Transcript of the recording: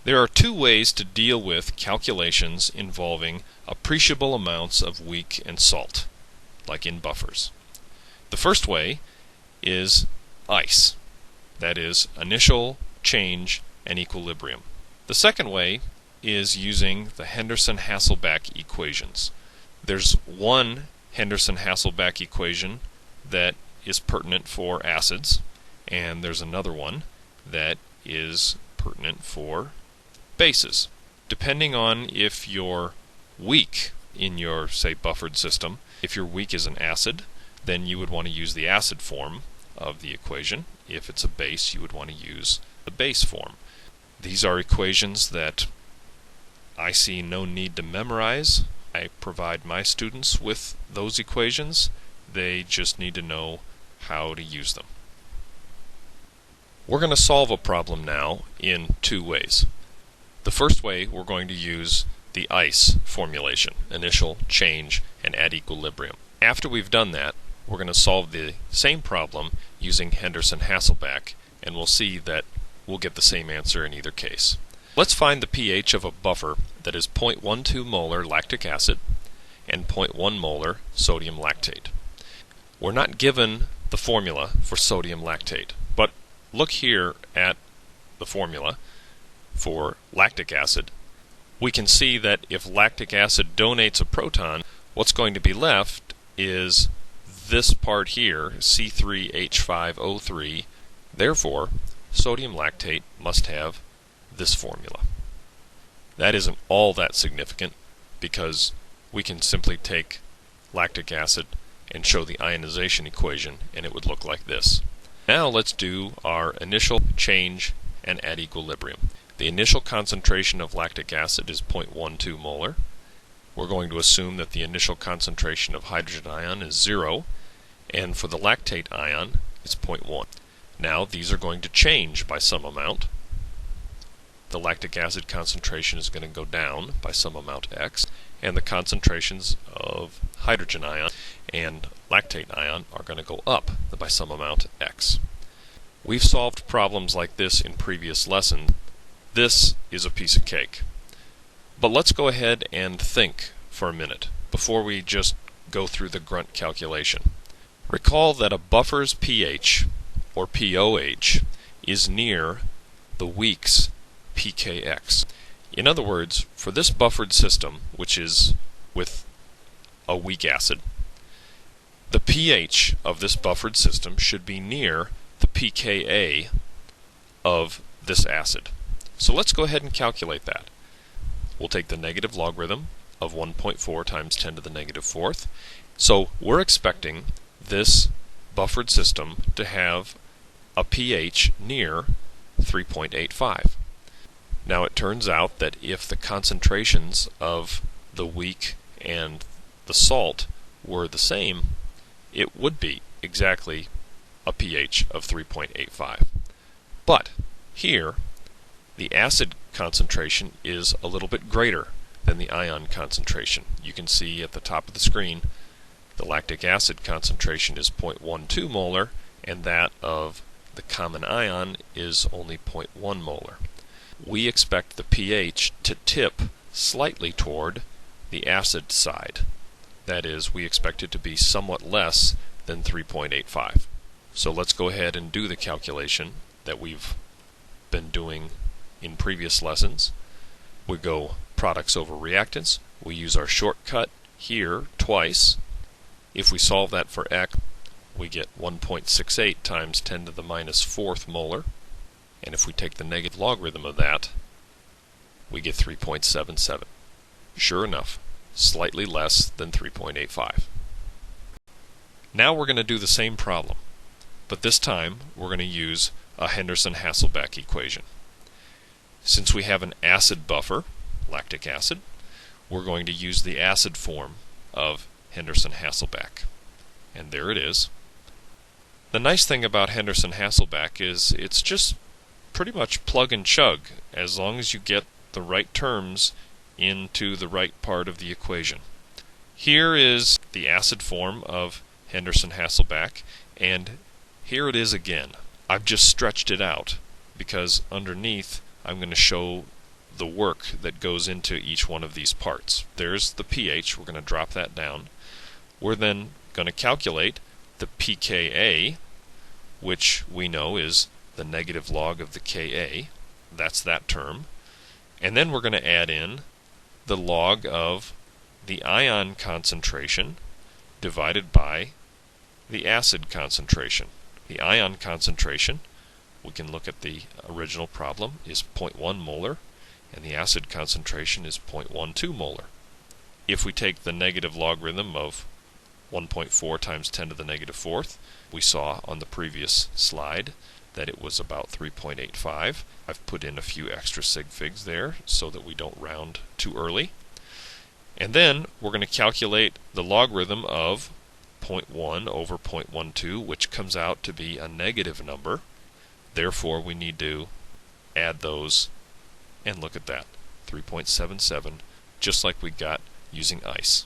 There are two ways to deal with calculations involving appreciable amounts of weak and salt, like in buffers. The first way is ICE, that is, initial, change, and equilibrium. The second way is using the Henderson-Hasselbalch equations. There's one Henderson-Hasselbalch equation that is pertinent for acids, and there's another one that is pertinent for bases. Depending on if you're weak in your, say, buffered system, if you're weak as an acid, then you would want to use the acid form of the equation. If it's a base, you would want to use the base form. These are equations that I see no need to memorize. I provide my students with those equations. They just need to know how to use them. We're going to solve a problem now in two ways. The first way, we're going to use the ICE formulation, initial, change, and at equilibrium. After we've done that, we're going to solve the same problem using Henderson-Hasselbalch, and we'll see that we'll get the same answer in either case. Let's find the pH of a buffer that is 0.12 molar lactic acid and 0.1 molar sodium lactate. We're not given the formula for sodium lactate, but look here at the formula for lactic acid. We can see that if lactic acid donates a proton, what's going to be left is this part here, C3H5O3. Therefore, sodium lactate must have this formula. That isn't all that significant because we can simply take lactic acid and show the ionization equation and it would look like this. Now let's do our initial, change, and at equilibrium. The initial concentration of lactic acid is 0.12 molar. We're going to assume that the initial concentration of hydrogen ion is 0, and for the lactate ion it's 0.1. Now these are going to change by some amount. The lactic acid concentration is going to go down by some amount x, and the concentrations of hydrogen ion and lactate ion are going to go up by some amount x. We've solved problems like this in previous lessons. This is a piece of cake. But let's go ahead and think for a minute before we just go through the grunt calculation. Recall that a buffer's pH, or pOH, is near the weak's pKx. In other words, for this buffered system, which is with a weak acid, the pH of this buffered system should be near the pKa of this acid. So let's go ahead and calculate that. We'll take the negative logarithm of 1.4 times 10 to the negative fourth. So we're expecting this buffered system to have a pH near 3.85. Now it turns out that if the concentrations of the weak and the salt were the same, it would be exactly a pH of 3.85. But here, the acid concentration is a little bit greater than the ion concentration. You can see at the top of the screen the lactic acid concentration is 0.12 molar and that of the common ion is only 0.1 molar. We expect the pH to tip slightly toward the acid side. That is, we expect it to be somewhat less than 3.85. So let's go ahead and do the calculation that we've been doing in previous lessons. We go products over reactants. We use our shortcut here twice. If we solve that for x, we get 1.68 times 10 to the minus fourth molar. And if we take the negative logarithm of that, we get 3.77. Sure enough, slightly less than 3.85. Now we're going to do the same problem, but this time we're going to use a Henderson-Hasselbalch equation. Since we have an acid buffer, lactic acid, we're going to use the acid form of Henderson-Hasselbalch. And there it is. The nice thing about Henderson-Hasselbalch is it's just pretty much plug and chug as long as you get the right terms into the right part of the equation. Here is the acid form of Henderson-Hasselbalch, and here it is again. I've just stretched it out because underneath I'm going to show the work that goes into each one of these parts. There's the pH, we're going to drop that down. We're then going to calculate the pKa, which we know is the negative log of the Ka. That's that term. And then we're going to add in the log of the ion concentration divided by the acid concentration. The ion concentration, we can look at the original problem, is 0.1 molar, and the acid concentration is 0.12 molar. If we take the negative logarithm of 1.4 times 10 to the negative fourth, we saw on the previous slide that it was about 3.85. I've put in a few extra sig figs there so that we don't round too early. And then we're going to calculate the logarithm of 0.1 over 0.12, which comes out to be a negative number. Therefore, we need to add those and look at that, 3.77, just like we got using ice.